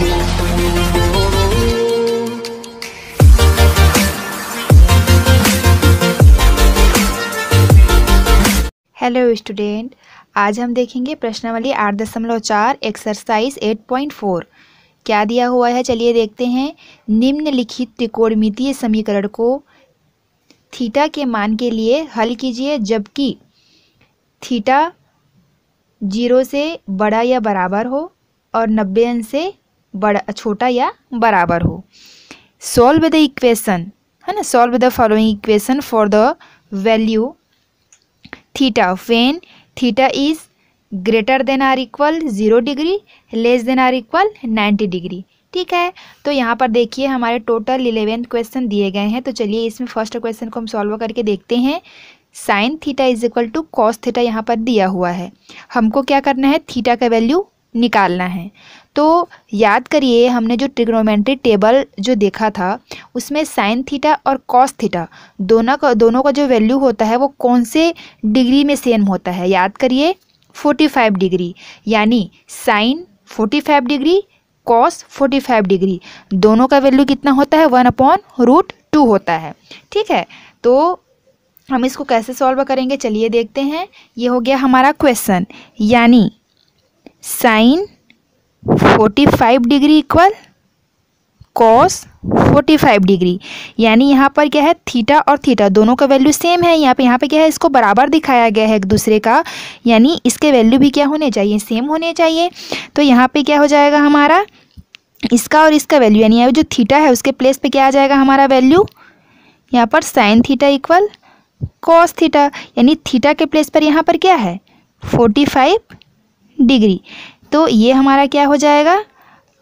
Hello student, आज हम देखेंगे प्रश्नावली 8.4 एक्सरसाइज 8.4। क्या दिया हुआ है चलिए देखते हैं। निम्नलिखित त्रिकोणमितीय समीकरण को थीटा के मान के लिए हल कीजिए जबकि थीटा 0 से बड़ा या बराबर हो और 90 अंश से बड़ा छोटा या बराबर हो। सॉल्व द इक्वेशन, है ना। Solve the following equation for the value theta when theta is greater than or equal 0 degree, less than or equal 90 degree. ठीक है, तो यहाँ पर देखिए हमारे टोटल 11 क्वेश्चन दिए गए हैं। तो चलिए इसमें फर्स्ट क्वेश्चन को हम सॉल्व करके देखते हैं। Sine theta is equal to cos theta यहाँ पर दिया हुआ है। हमको क्या करना है, थीटा का वैल्यू निकालना है। तो याद करिए हमने जो ट्रिग्नोमेट्री टेबल जो देखा था उसमें साइन थीटा और कॉस थीटा दोनों का जो वैल्यू होता है वो कौन से डिग्री में सेम होता है। याद करिए 45 डिग्री, यानी साइन 45 डिग्री, कॉस 45 डिग्री, दोनों का वैल्यू कितना होता है 1/√2 होता है। ठीक है, तो हम इसको कैसे सॉल्व करेंगे चलिए देखते हैं। ये हो गया हमारा क्वेश्चन, यानी sine 45 degree equal cos 45 degree, यानी यहाँ पर क्या है थीटा और थीटा दोनों का वैल्यू सेम है। यहाँ पे क्या है, इसको बराबर दिखाया गया है एक दूसरे का, यानी इसके वैल्यू भी क्या होने चाहिए, सेम होने चाहिए। तो यहाँ पे क्या हो जाएगा हमारा, इसका और इसका वैल्यू, यानी जो थीटा है उसके प्लेस पे क्या आ जाएगा हमारा वैल्यू, यहाँ पर sine theta equal cos theta, यानी थीटा के प्लेस पर यहाँ पर क्या है 45 डिग्री। तो ये हमारा क्या हो जाएगा,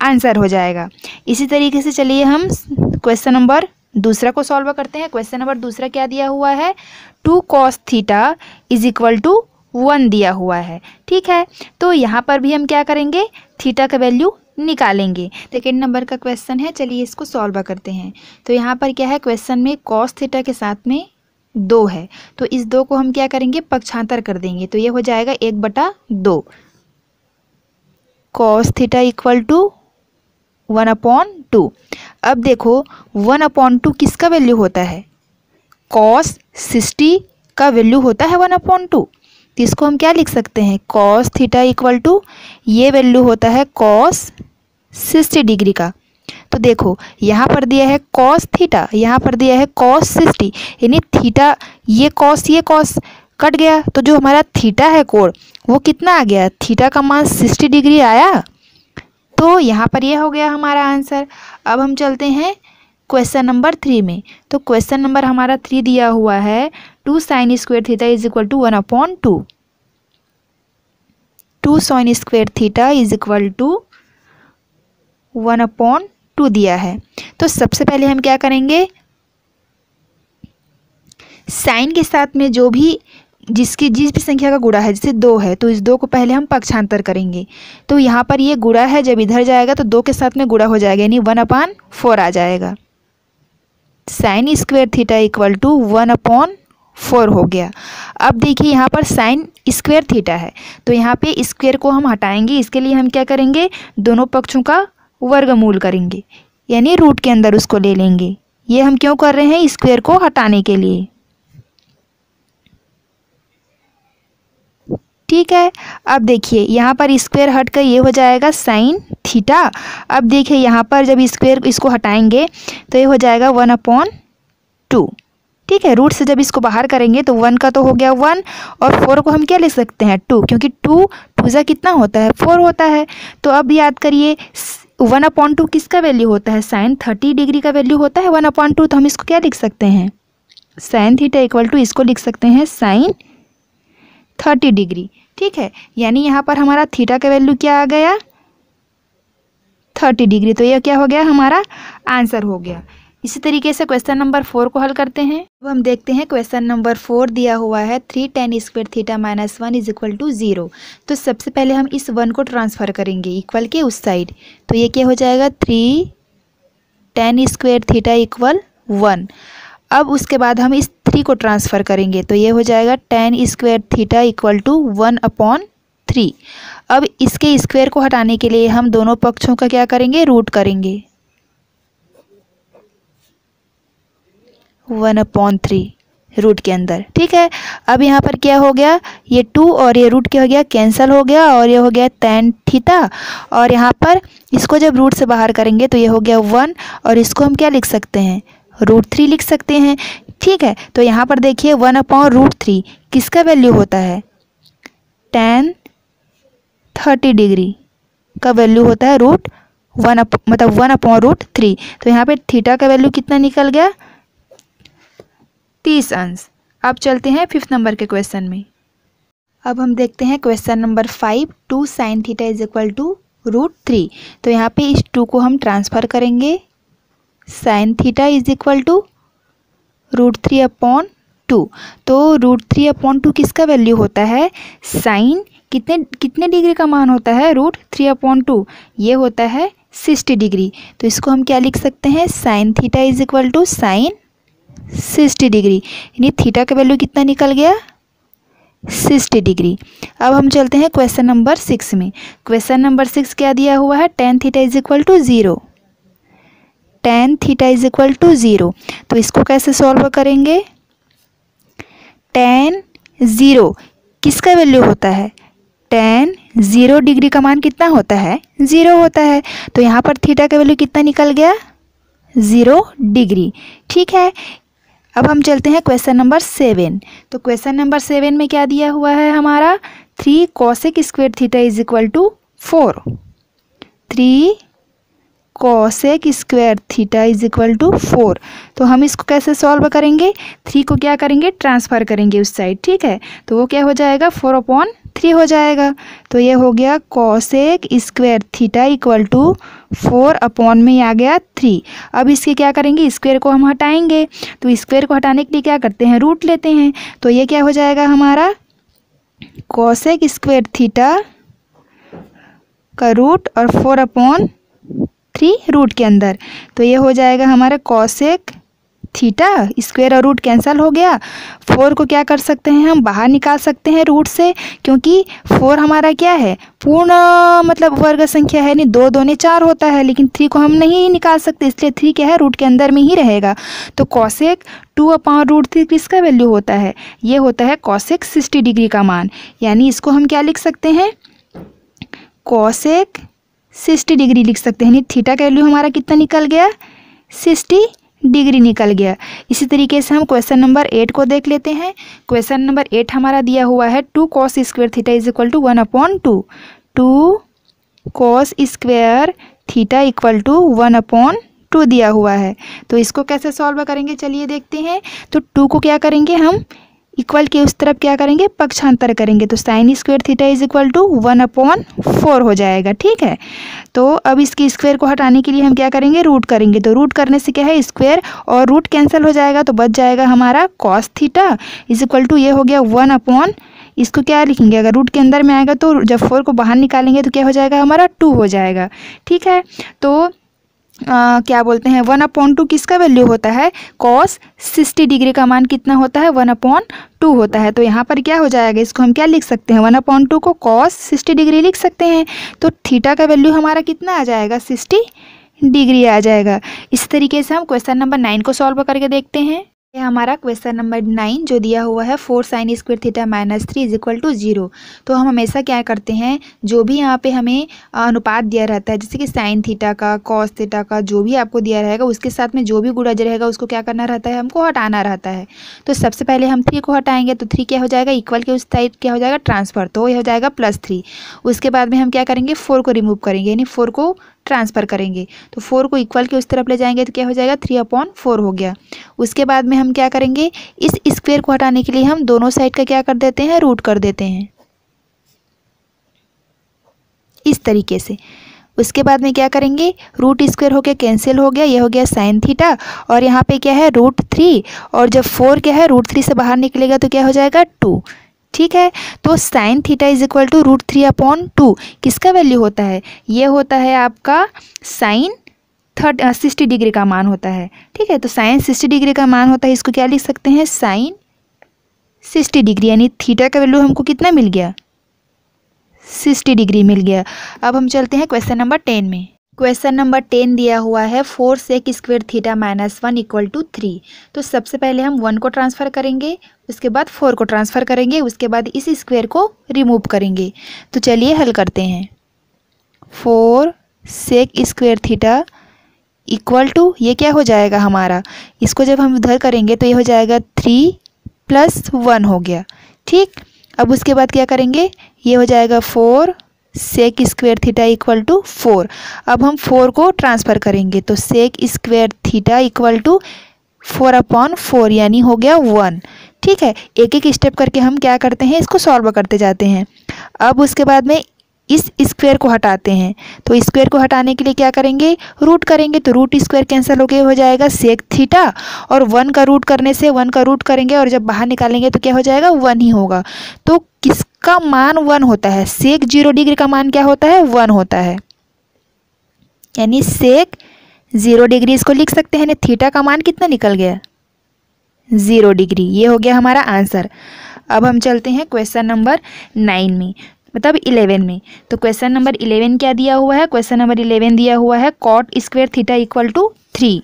आंसर हो जाएगा। इसी तरीके से चलिए हम क्वेश्चन नंबर दूसरा को सॉल्व करते हैं। क्वेश्चन नंबर दूसरा क्या दिया हुआ है, 2 cos theta is equal to 1 दिया हुआ है। ठीक है, तो यहाँ पर भी हम क्या करेंगे, थीटा का वैल्यू निकालेंगे। सेकेंड नंबर का क्वेश्चन है, चलिए इसको सॉल्व करते हैं। तो यहाँ पर क्या है, क्वेश्चन में cos थीटा के साथ में 2 है, तो इस 2 को हम क्या करेंगे, पक्षांतर कर देंगे। तो ये हो जाएगा 1/2। cos theta equal to 1/2। अब देखो 1/2 किसका वैल्यू होता है, cos 60 का वैल्यू होता है 1/2। तो इसको हम क्या लिख सकते हैं, cos थीटा इक्वल टू ये वैल्यू होता है cos 60 डिग्री का। तो देखो यहाँ पर दिया है cos थीटा, यहाँ पर दिया है cos 60, यानी थीटा ये cos कट गया, तो जो हमारा थीटा है कोण वो कितना आ गया, थीटा का मान 60 डिग्री आया। तो यहाँ पर ये हो गया हमारा आंसर। अब हम चलते हैं क्वेश्चन नंबर 3 में। तो क्वेश्चन नंबर हमारा 3 दिया हुआ है 2 sin square theta is equal to 1/2। 2 sin square theta is equal to 1/2 दिया है। तो सबसे पहले हम क्या करेंगे, साइन के साथ में जो भी जिस भी संख्या का गुणा है, जैसे 2 है तो इस 2 को पहले हम पक्षांतर करेंगे। तो यहाँ पर ये गुणा है, जब इधर जाएगा तो 2 के साथ में गुणा हो जाएगा, यानी 1/4 आ जाएगा। Sine square theta equal to 1/4 हो गया। अब देखिए यहाँ पर साइन स्क्वायर थीटा है, तो यहाँ पे स्क्वायर को हम हटाएंगे। इसके लिए हम क्या करेंगे, दोनों पक्षों का वर्गमूल करेंगे, यानी रूट के अंदर उसको ले लेंगे। ये हम क्यों कर रहे हैं, स्क्वायर को हटाने के लिए। ठीक है, अब देखिए यहाँ पर स्क्वायर हट कर ये हो जाएगा साइन थीटा। अब देखिए यहाँ पर जब स्क्वायर इसको हटाएंगे तो ये हो जाएगा 1/2। ठीक है, रूट से जब इसको बाहर करेंगे तो 1 का तो हो गया 1, और 4 को हम क्या लिख सकते हैं 2, क्योंकि 2 2 कितना होता है 4 होता है। तो अब याद करिए 1/2 किसका वैल्यू होता है, साइन 30 डिग्री का वैल्यू होता है 1/2। तो हम इसको क्या लिख सकते हैं, साइन थीटा इक्वल टू इसको लिख सकते हैं साइन 30 डिग्री। ठीक है, यानी यहाँ पर हमारा थीटा का वैल्यू क्या आ गया 30 डिग्री। तो यह क्या हो गया, हमारा आंसर हो गया। इसी तरीके से क्वेश्चन नंबर 4 को हल करते हैं। अब हम देखते हैं क्वेश्चन नंबर 4 दिया हुआ है 3 tan square theta minus 1 is equal to 0। तो सबसे पहले हम इस 1 को ट्रांसफ़र करेंगे इक्वल के उस साइड। तो ये क्या हो जाएगा 3 tan स्क्वायर थीटा इक्वल 1। अब उसके बाद हम इस 3 को ट्रांसफ़र करेंगे, तो ये हो जाएगा tan square theta equal to 1/3। अब इसके स्क्वायर को हटाने के लिए हम दोनों पक्षों का क्या करेंगे, रूट करेंगे। 1/3 रूट के अंदर, ठीक है। अब यहाँ पर क्या हो गया, ये 2 और ये रूट क्या हो गया, कैंसिल हो गया, और ये हो गया tan थीटा। और यहाँ पर इसको जब रूट से बाहर करेंगे तो ये हो गया 1, और इसको हम क्या लिख सकते हैं, √3 लिख सकते हैं, ठीक है। तो यहाँ पर देखिए 1/√3 किसका वैल्यू होता है, tan 30 डिग्री का वैल्यू होता है मतलब 1/√3। तो यहाँ पे थीटा का वैल्यू कितना निकल गया, 30 अंश। अब चलते हैं 5th नंबर के क्वेश्चन में। अब हम देखते हैं question number 5, 2 sin theta is equal to √3। तो यहाँ पे इस 2 को हम ट्रांसफ़र करेंगे, sin theta is equal to √3/2। तो √3/2 किसका वैल्यू होता है, साइन कितने डिग्री का मान होता है, √3/2, ये होता है 60 डिग्री। तो इसको हम क्या लिख सकते हैं, sin theta is equal to sine 60 degree, यानी थीटा का वैल्यू कितना निकल गया, 60 डिग्री। अब हम चलते हैं क्वेश्चन नंबर 6 में। क्वेश्चन नंबर 6 क्या दिया हुआ है, tan theta is equal to 0, tan theta is equal to 0। तो इसको कैसे सॉल्व करेंगे, tan 0 किसका वैल्यू होता है, tan 0 डिग्री का मान कितना होता है, 0 होता है। तो यहाँ पर थीटा का वैल्यू कितना निकल गया, 0 डिग्री, ठीक है। अब हम चलते हैं क्वेश्चन नंबर 7। तो क्वेश्चन नंबर 7 में क्या दिया हुआ है हमारा, 3 cosec square theta is equal to 4, 3 cosec square theta is equal to 4। तो हम इसको कैसे सॉल्व करेंगे, 3 को क्या करेंगे, ट्रांसफ़र करेंगे उस साइड, ठीक है। तो वो क्या हो जाएगा, 4/3 हो जाएगा। तो ये हो गया cosec square theta equal to 4 में आ गया 3। अब इसके क्या करेंगे, स्क्वायर को हम हटाएंगे। तो स्क्वायर को हटाने के लिए क्या करते हैं, रूट लेते हैं। तो ये क्या हो जाएगा हमारा, cosec स्क्वायर थीटा का रूट और 4/3 रूट के अंदर। तो ये हो जाएगा हमारा cosec थीटा, स्क्वायर और रूट कैंसिल हो गया। 4 को क्या कर सकते हैं, हम बाहर निकाल सकते हैं रूट से, क्योंकि 4 हमारा क्या है, पूर्ण मतलब वर्ग संख्या है, नहीं 2 दूने 4 होता है, लेकिन 3 को हम नहीं निकाल सकते, इसलिए 3 क्या है, रूट के अंदर में ही रहेगा। तो cosec 2/√3 किसका वैल्यू होता है, ये होता है cosec 60 डिग्री का मान। यानी इसको हम क्या लिख सकते हैं, cosec 60 डिग्री लिख सकते हैं। यानी थीटा का वैल्यू हमारा कितना निकल गया, 60 डिग्री निकल गया। इसी तरीके से हम क्वेश्चन नंबर 8 को देख लेते हैं। क्वेश्चन नंबर 8 हमारा दिया हुआ है 2 cos square theta is equal to 1/2, 2 cos square theta equal to 1/2 दिया हुआ है। तो इसको कैसे सॉल्व करेंगे, चलिए देखते हैं। तो 2 को क्या करेंगे, हम इक्वल के उस तरफ क्या करेंगे, पक्षांतर करेंगे। तो sine square theta is equal to 1/4 हो जाएगा, ठीक है। तो अब इसकी स्क्वायर को हटाने के लिए हम क्या करेंगे, रूट करेंगे। तो रूट करने से क्या है, स्क्वायर और रूट कैंसिल हो जाएगा, तो बच जाएगा हमारा cos theta is equal to, ये हो गया 1/, इसको क्या लिखेंगे, अगर रूट के अंदर में आएगा तो जब 4 को बाहर निकालेंगे तो क्या हो जाएगा हमारा, 2 हो जाएगा, ठीक है। तो क्या बोलते हैं, 1/2 किसका वैल्यू होता है, cos 60 डिग्री का मान कितना होता है, 1/2 होता है। तो यहाँ पर क्या हो जाएगा, इसको हम क्या लिख सकते हैं, 1/2 को cos 60 डिग्री लिख सकते हैं। तो थीटा का वैल्यू हमारा कितना आ जाएगा, 60 डिग्री आ जाएगा। इस तरीके से हम क्वेश्चन नंबर 9 को सॉल्व करके देखते हैं। ये हमारा क्वेश्चन नंबर 9 जो दिया हुआ है 4 sin square theta -3 is equal to 0। तो हम हमेशा क्या करते हैं, जो भी यहाँ पे हमें अनुपात दिया रहता है, जैसे कि साइन थीटा का, कॉस थीटा का, जो भी आपको दिया रहेगा उसके साथ में जो भी गुणज रहेगा उसको क्या करना रहता है, हमको हटाना रहता है। तो सबसे पहले हम 3 को हटाएंगे, तो 3 क्या हो जाएगा, इक्वल के उस साइड क्या हो जाएगा, ट्रांसफ़र, तो ये हो जाएगा +3। उसके बाद में हम क्या करेंगे, 4 को रिमूव करेंगे, यानी 4 को ट्रांसफ़र करेंगे। तो 4 को इक्वल के उस तरफ ले जाएंगे तो क्या हो जाएगा, 3/4 हो गया। उसके बाद में हम क्या करेंगे, इस स्क्वायर को हटाने के लिए हम दोनों साइड का क्या कर देते हैं, रूट कर देते हैं, इस तरीके से। उसके बाद में क्या करेंगे, रूट स्क्वायर हो गया कैंसिल हो गया, ये हो गया साइन थीटा, और यहाँ पे क्या है √3, और जब 4 क्या है √3 से बाहर निकलेगा तो क्या हो जाएगा 2, ठीक है। तो sine theta is equal to √3/2 किसका वैल्यू होता है, ये होता है आपका साइन 60 डिग्री का मान होता है, ठीक है। तो साइन 60 डिग्री का मान होता है, इसको क्या लिख सकते हैं, साइन 60 डिग्री, यानी थीटा का वैल्यू हमको कितना मिल गया, 60 डिग्री मिल गया। अब हम चलते हैं क्वेश्चन नंबर 10 में। क्वेश्चन नंबर 10 दिया हुआ है 4 sec square theta minus 1 equal to 3। तो सबसे पहले हम 1 को ट्रांसफ़र करेंगे, उसके बाद 4 को ट्रांसफ़र करेंगे, उसके बाद इस स्क्वायर को रिमूव करेंगे। तो चलिए हल करते हैं। 4 sec square theta equal to, ये क्या हो जाएगा हमारा, इसको जब हम उधर करेंगे तो ये हो जाएगा 3 + 1 हो गया। ठीक, अब उसके बाद क्या करेंगे, ये हो जाएगा 4 sec square theta equal to 4। अब हम 4 को ट्रांसफ़र करेंगे तो sec square theta equal to 4/4 यानी हो गया 1। ठीक है, एक एक स्टेप करके हम क्या करते हैं, इसको सॉल्व करते जाते हैं। अब उसके बाद में इस स्क्वायर को हटाते हैं, तो स्क्वायर को हटाने के लिए क्या करेंगे, रूट करेंगे। तो रूट स्क्वायर कैंसिल हो जाएगा सेक थीटा, और 1 का रूट करने से 1 का रूट करेंगे और जब बाहर निकालेंगे तो क्या हो जाएगा, 1 ही होगा। तो किसका मान 1 होता है, सेक 0 डिग्री का मान क्या होता है, 1 होता है। यानी सेक 0 डिग्री इसको लिख सकते हैं। थीटा का मान कितना निकल गया, 0 डिग्री। ये हो गया हमारा आंसर। अब हम चलते हैं क्वेश्चन नंबर 9 में, मतलब 11 में। तो क्वेश्चन नंबर 11 क्या दिया हुआ है, क्वेश्चन नंबर 11 दिया हुआ है cot square theta equal to 3।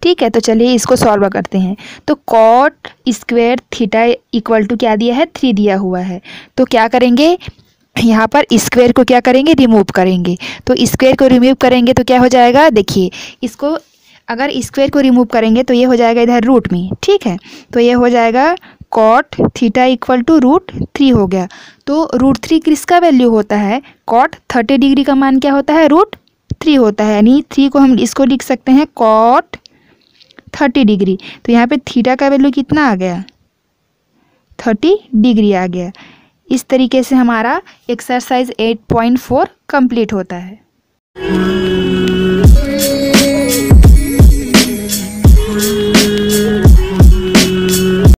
ठीक है, तो चलिए इसको सॉल्व करते हैं। तो cot square theta equal to क्या दिया है, 3 दिया हुआ है। तो क्या करेंगे, यहाँ पर स्क्वायर को क्या करेंगे, रिमूव करेंगे। तो स्क्वायर को रिमूव करेंगे तो क्या हो जाएगा, देखिए इसको अगर स्क्वायर को रिमूव करेंगे तो ये हो जाएगा इधर रूट में। ठीक है, तो ये हो जाएगा कॉट थीटा इक्वल टू √3 हो गया। तो √3 किसका वैल्यू होता है, कॉट 30 डिग्री का मान क्या होता है, √3 होता है। यानी 3 को हम इसको लिख सकते हैं कॉट 30 डिग्री। तो यहाँ पे थीटा का वैल्यू कितना आ गया, 30 डिग्री आ गया। इस तरीके से हमारा एक्सरसाइज 8.4 कंप्लीट होता है।